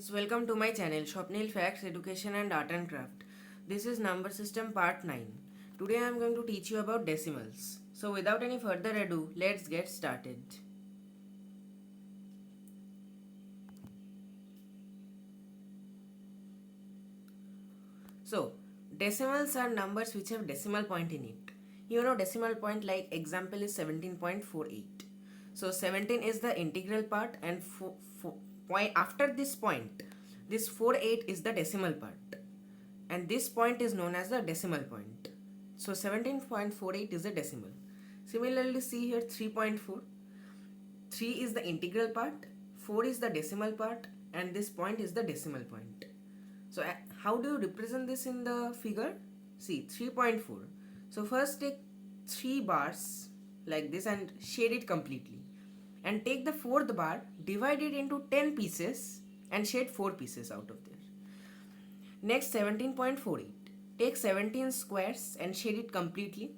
friends, welcome to my channel Swapnil Facts Education and Art and Craft. This is number system part 9. Today I am going to teach you about decimals. So without any further ado, let's get started. So decimals are numbers which have decimal point in it. You know decimal point, like example is 17.48. So 17 is the integral part and point after this point, this 48 is the decimal part, and this point is known as the decimal point. So 17.48 is the decimal. Similarly, see here 3.4. 3 is the integral part, 4 is the decimal part, and this point is the decimal point. So how do you represent this in the figure? See 3.4. So first take 3 bars like this and shade it completely. And take the fourth bar, divide it into 10 pieces and shade 4 pieces out of there. Next 17.48. Take 17 squares and shade it completely.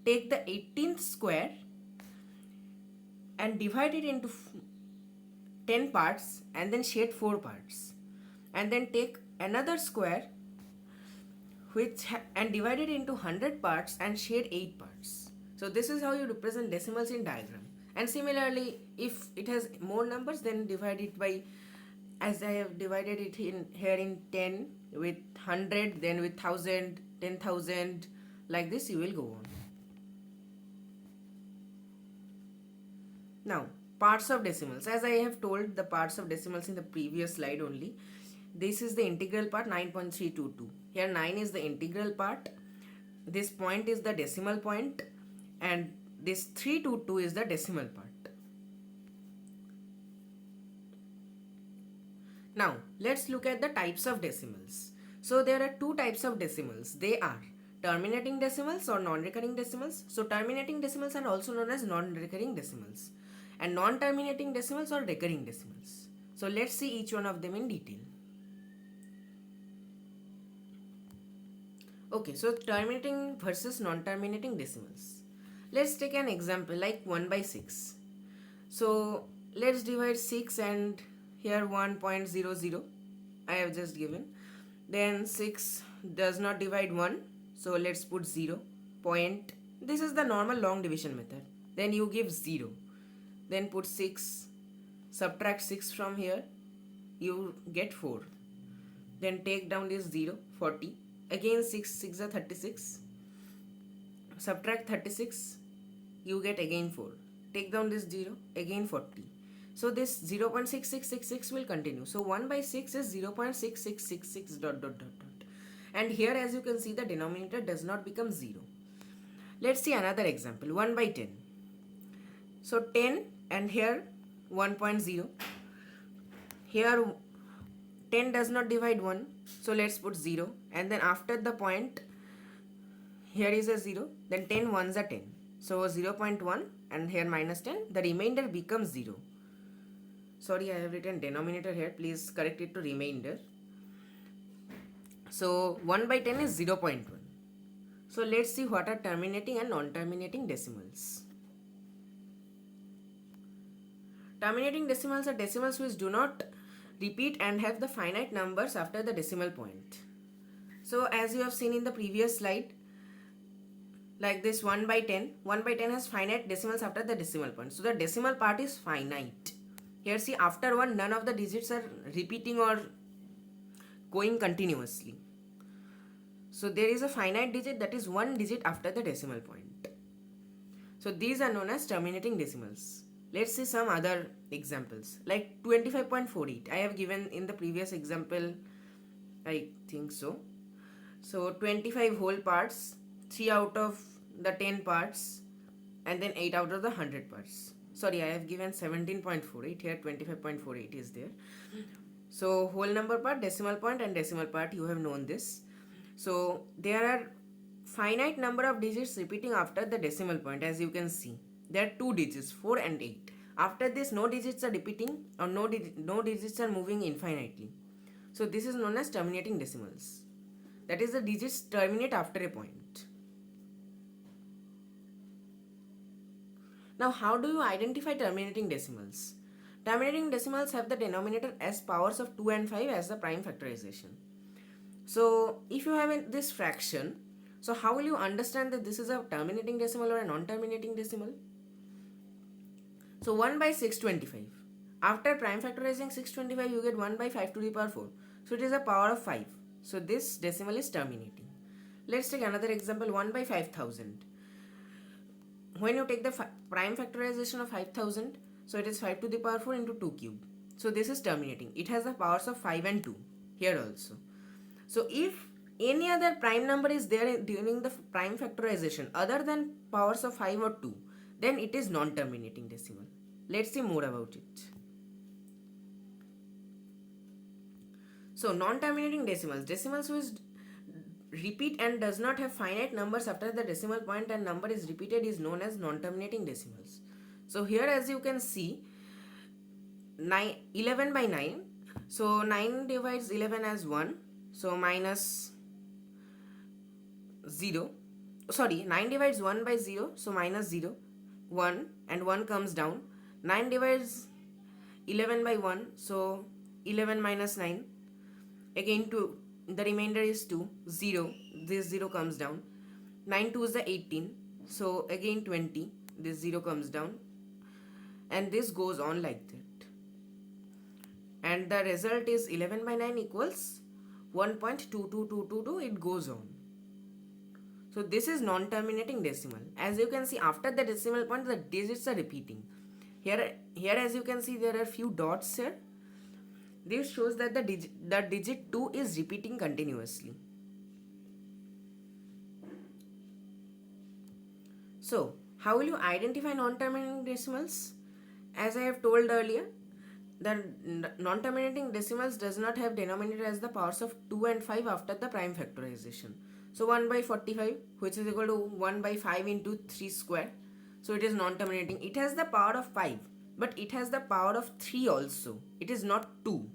Take the 18th square and divide it into 10 parts and then shade 4 parts. And then take another square and divide it into 100 parts and shade 8 parts. So this is how you represent decimals in diagram. And similarly, if it has more numbers, then divide it by, as I have divided it in here in 10 with 100, then with 1000, 10,000, like this you will go on. Now parts of decimals, as I have told the parts of decimals in the previous slide only. This is the integral part, 9.322. Here 9 is the integral part, this point is the decimal point, and this 322 is the decimal part. Now let's look at the types of decimals. So there are two types of decimals. They are terminating decimals or non-recurring decimals. So terminating decimals are also known as non-recurring decimals, and non-terminating decimals or recurring decimals. So let's see each one of them in detail. Okay, so terminating versus non-terminating decimals. Let's take an example like 1 by 6. So let's divide 6 and here 1.00 I have just given. Then 6 does not divide 1, so let's put 0. Point. This is the normal long division method. Then you give 0. Then put 6. Subtract 6 from here. You get 4. Then take down this 0, 40. Again 6 are 36. Subtract 36. You get again 4. Take down this 0, again 40. So this 0.6666 will continue. So 1 by 6 is 0.6666 ... And here, as you can see, the denominator does not become 0. Let's see another example. 1 by 10. So 10 and here 1.0. Here 10 does not divide 1. So let's put 0. And then after the point, here is a 0. Then 10 ones are 10. So 0.1 and here minus 10. The remainder becomes 0. Sorry, I have written denominator here. Please correct it to remainder. So 1 by 10 is 0.1. So let's see what are terminating and non-terminating decimals. Terminating decimals are decimals which do not repeat and have the finite numbers after the decimal point. So as you have seen in the previous slide, like this 1 by 10 has finite decimals after the decimal point. So the decimal part is finite. Here see, after 1 none of the digits are repeating or going continuously. So there is a finite digit, that is 1 digit after the decimal point. So these are known as terminating decimals. Let's see some other examples like 25.48. I have given in the previous example, I think so. So 25 whole parts, 3 out of the 10 parts, and then 8 out of the 100 parts. Sorry, I have given 17.48. Here 25.48 is there. So whole number part, decimal point, and decimal part, you have known this. So there are finite number of digits repeating after the decimal point. As you can see, there are 2 digits, 4 and 8. After this, no digits are repeating or no digits are moving infinitely. So this is known as terminating decimals. That is, the digits terminate after a point. Now how do you identify terminating decimals? Terminating decimals have the denominator as powers of 2 and 5 as the prime factorization. So if you have this fraction, so how will you understand that this is a terminating decimal or a non-terminating decimal? So 1 by 625. After prime factorizing 625, you get 1 by 5 to the power 4. So it is a power of 5. So this decimal is terminating. Let's take another example, 1 by 5000. When you take the prime factorization of 5000, so it is 5 to the power 4 into 2 cube. So this is terminating. It has the powers of 5 and 2 here also. So if any other prime number is there during the prime factorization other than powers of 5 or 2, then it is non-terminating decimal. Let's see more about it. So non-terminating decimals which repeat and does not have finite numbers after the decimal point and number is repeated is known as non-terminating decimals. So here as you can see, 11 by 9. So 9 divides 11 as 1. So minus 0. Sorry, 9 divides 1 by 0. So minus 0. 1 and 1 comes down. 9 divides 11 by 1. So 11 minus 9. Again 2. The remainder is 2. 0. This 0 comes down. 9 2 is the 18. So again 20. This 0 comes down. And this goes on like that. And the result is 11 by 9 equals 1.22222. It goes on. So this is non-terminating decimal. As you can see, after the decimal point, the digits are repeating. Here as you can see, there are few dots here. This shows that the digit 2 is repeating continuously. So, how will you identify non-terminating decimals? As I have told earlier, the non-terminating decimals does not have denominator as the powers of 2 and 5 after the prime factorization. So 1 by 45, which is equal to 1 by 5 into 3 square. So it is non-terminating. It has the power of 5, but it has the power of 3 also. It is not 2.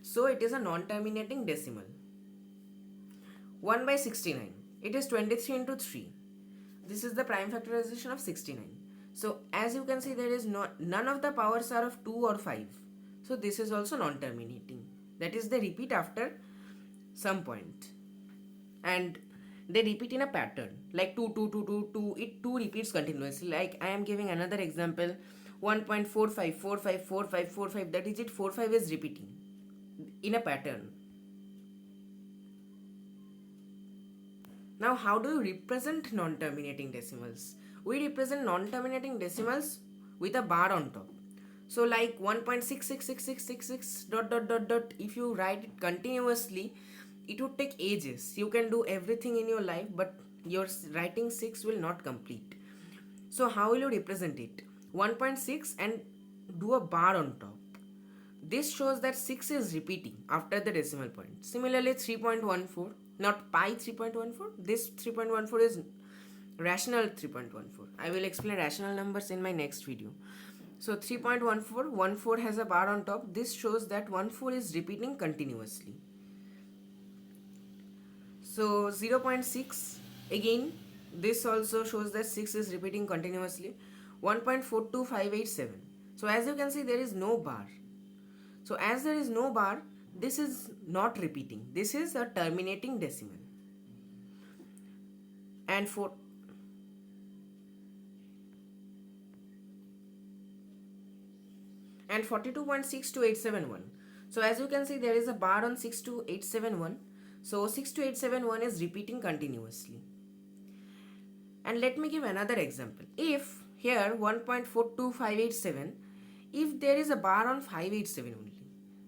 So it is a non-terminating decimal. 1 by 69. It is 23 into 3. This is the prime factorization of 69. So as you can see, there is none of the powers are of 2 or 5. So this is also non-terminating. That is, they repeat after some point. And they repeat in a pattern. Like 2, 2, 2, 2, 2. It 2 repeats continuously. Like I am giving another example. 1.45, 45, 45, 45. The digit 45 is repeating in a pattern. Now how do you represent non-terminating decimals? We represent non-terminating decimals with a bar on top. So like 1.666666 dot dot dot dot, if you write it continuously, it would take ages. You can do everything in your life, but your writing 6 will not complete. So how will you represent it? 1.6 and do a bar on top. This shows that 6 is repeating after the decimal point. Similarly 3.14, not pi 3.14. This 3.14 is rational 3.14. I will explain rational numbers in my next video. So 3.14, 14 has a bar on top. This shows that 14 is repeating continuously. So 0.6, again this also shows that 6 is repeating continuously. 1.42587. So as you can see, there is no bar. So as there is no bar, this is not repeating. This is a terminating decimal. And 42.62871. So as you can see, there is a bar on 62871. So 62871 is repeating continuously. And let me give another example. If here 1.42587, if there is a bar on 587 only,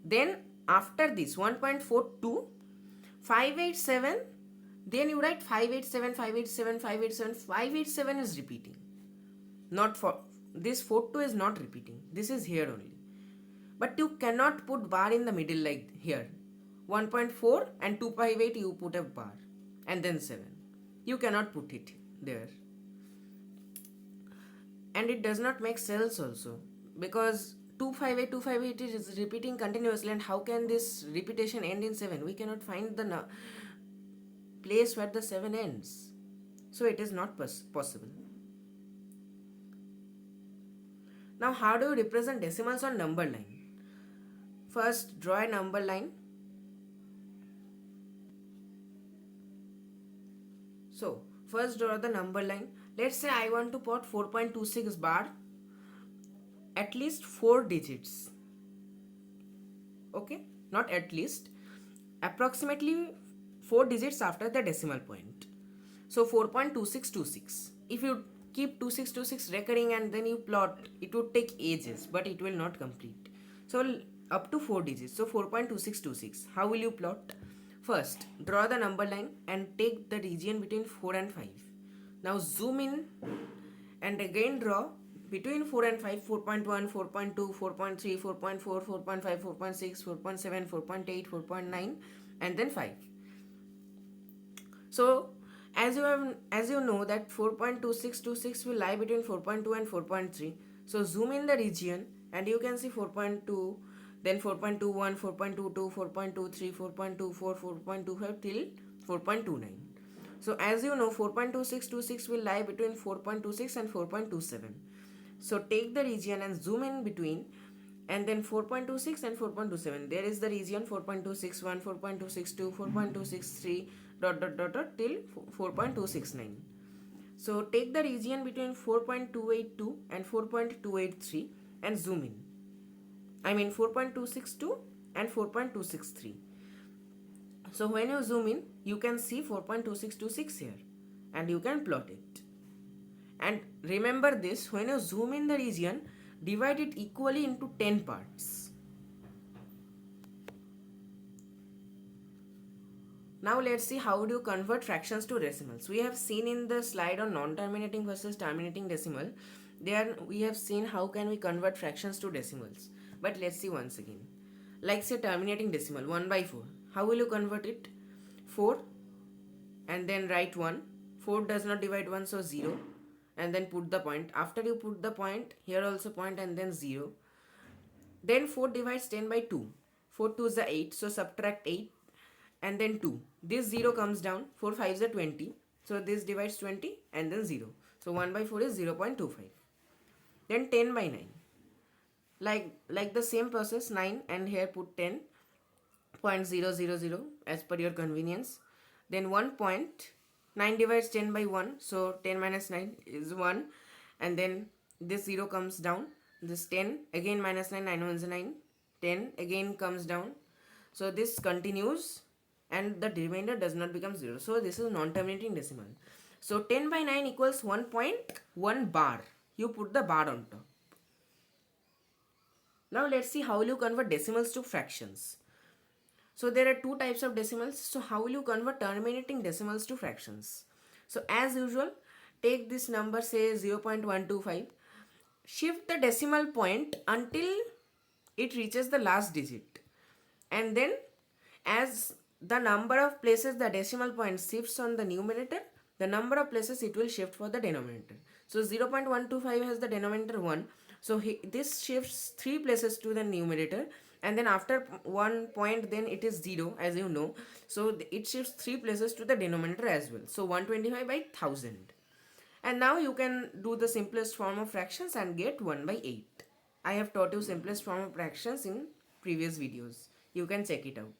then after this 1.42, 587, then you write 587, 587, 587, 587 is repeating. Not for this 42 is not repeating. This is here only. But you cannot put bar in the middle like here. 1.4 and 258 you put a bar and then 7. You cannot put it there. And it does not make cells also, because 258 is repeating continuously, and how can this repetition end in 7? We cannot find the place where the 7 ends. So it is not possible. Now how do you represent decimals on number line? First draw a number line. So first draw the number line. Let's say I want to put 4.26 bar at least 4 digits. Okay, not at least, approximately 4 digits after the decimal point. So 4.2626. If you keep 2626 recurring and then you plot, it would take ages, but it will not complete. So up to 4 digits. So 4.2626. How will you plot? First, draw the number line and take the region between 4 and 5. Now zoom in and again draw between 4 and 5, 4.1, 4.2, 4.3, 4.4, 4.5, 4.6, 4.7, 4.8, 4.9 and then 5. So as you know that 4.2626 will lie between 4.2 and 4.3. So zoom in the region and you can see 4.2, then 4.21, 4.22, 4.23, 4.24, 4.25 till 4.29. So as you know 4.2626 will lie between 4.26 and 4.27. So take the region and zoom in between and then 4.26 and 4.27. There is the region 4.261, 4.262, 4.263 till 4.269. So take the region between 4.282 and 4.283 and zoom in. I mean 4.262 and 4.263. So when you zoom in, you can see 4.2626 here and you can plot it. And remember this, when you zoom in the region, divide it equally into 10 parts. Now let's see how do you convert fractions to decimals. We have seen in the slide on non-terminating versus terminating decimal. There we have seen how can we convert fractions to decimals. But let's see once again. Like say terminating decimal 1 by 4. How will you convert it? 4 and then write 1. 4 does not divide 1, so 0. And then put the point. After you put the point, here also point and then 0. Then 4 divides 10 by 2. 4 2 is 8, so subtract 8 and then 2. This 0 comes down. 4 5 is 20. So this divides 20 and then 0. So 1 by 4 is 0.25. Then 10 by 9. Like the same process, 9 and here put 10.000 as per your convenience. Then 1 point. 9 divides 10 by 1, so 10 minus 9 is 1, and then this 0 comes down, this 10 again minus 9, 9 1 is 9, 10 again comes down, so this continues and the remainder does not become 0. So this is non-terminating decimal. So 10 by 9 equals 1.1 bar. You put the bar on top. Now let's see how you convert decimals to fractions. So there are two types of decimals. So how will you convert terminating decimals to fractions? So as usual, take this number, say 0.125. Shift the decimal point until it reaches the last digit. And then as the number of places the decimal point shifts on the numerator, the number of places it will shift for the denominator. So 0.125 has the denominator 1. So this shifts 3 places to the numerator. And then after 1 point, then it is 0, as you know. So it shifts 3 places to the denominator as well. So 125 by 1000. And now you can do the simplest form of fractions and get 1 by 8. I have taught you simplest form of fractions in previous videos. You can check it out.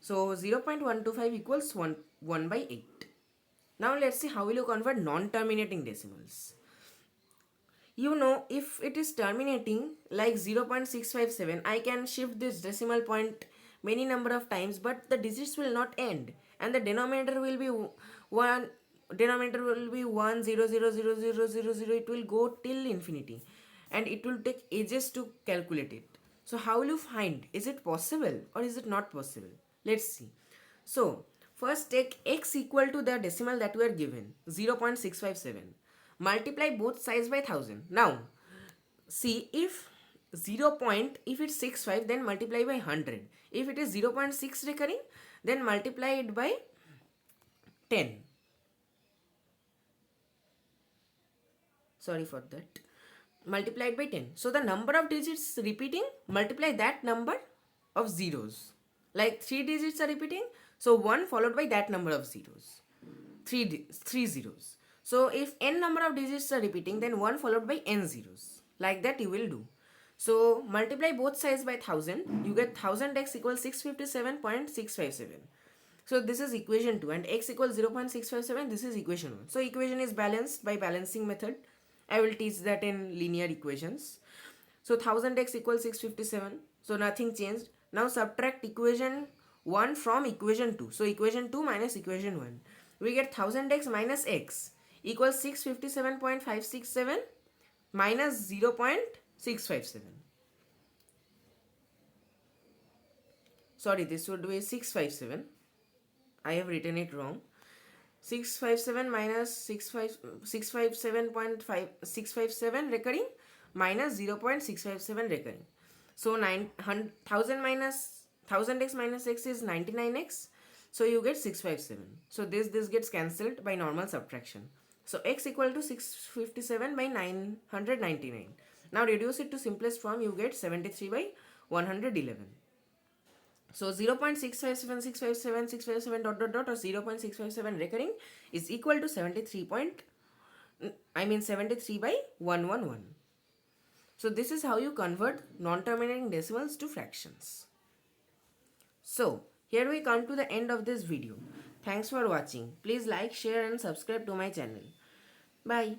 So 0.125 equals 1 by 8. Now let's see how will you convert non-terminating decimals. You know, if it is terminating like 0.657, I can shift this decimal point many number of times, but the digits will not end, and the denominator will be 1. Denominator will be 1 0 0 0 0 0 0. It will go till infinity, and it will take ages to calculate it. So how will you find? Is it possible or is it not possible? Let's see. So first take x equal to the decimal that we are given, 0.657. Multiply both sides by 1000. Now, see if if it's 65, then multiply by 100. If it is 0.6 recurring, then multiply it by 10. Sorry for that. Multiply it by 10. So the number of digits repeating, multiply that number of zeros. Like 3 digits are repeating, so 1 followed by that number of zeros. 3 zeros. So if n number of digits are repeating, then 1 followed by n zeros. Like that you will do. So multiply both sides by 1000, you get 1000x equals 657.657. So this is equation 2 and x equals 0.657, this is equation 1. So equation is balanced by balancing method. I will teach that in linear equations. So 1000x equals 657. So nothing changed. Now subtract equation 1 from equation 2. So equation 2 minus equation 1. We get 1000x minus x equals 657.567 minus 0.657. Sorry, this would be 657. I have written it wrong. 657 minus 657.657 recurring minus 0.657 recurring. So 1000 minus 1000x minus x is 99x. So you get 657. So this gets cancelled by normal subtraction. So x equal to 657 by 999. Now reduce it to simplest form, you get 73 by 111. So 0.657657 dot dot dot or 0.657 recurring is equal to 73 by 111. So this is how you convert non-terminating decimals to fractions. So here we come to the end of this video. Thanks for watching. Please like, share and subscribe to my channel. Bye.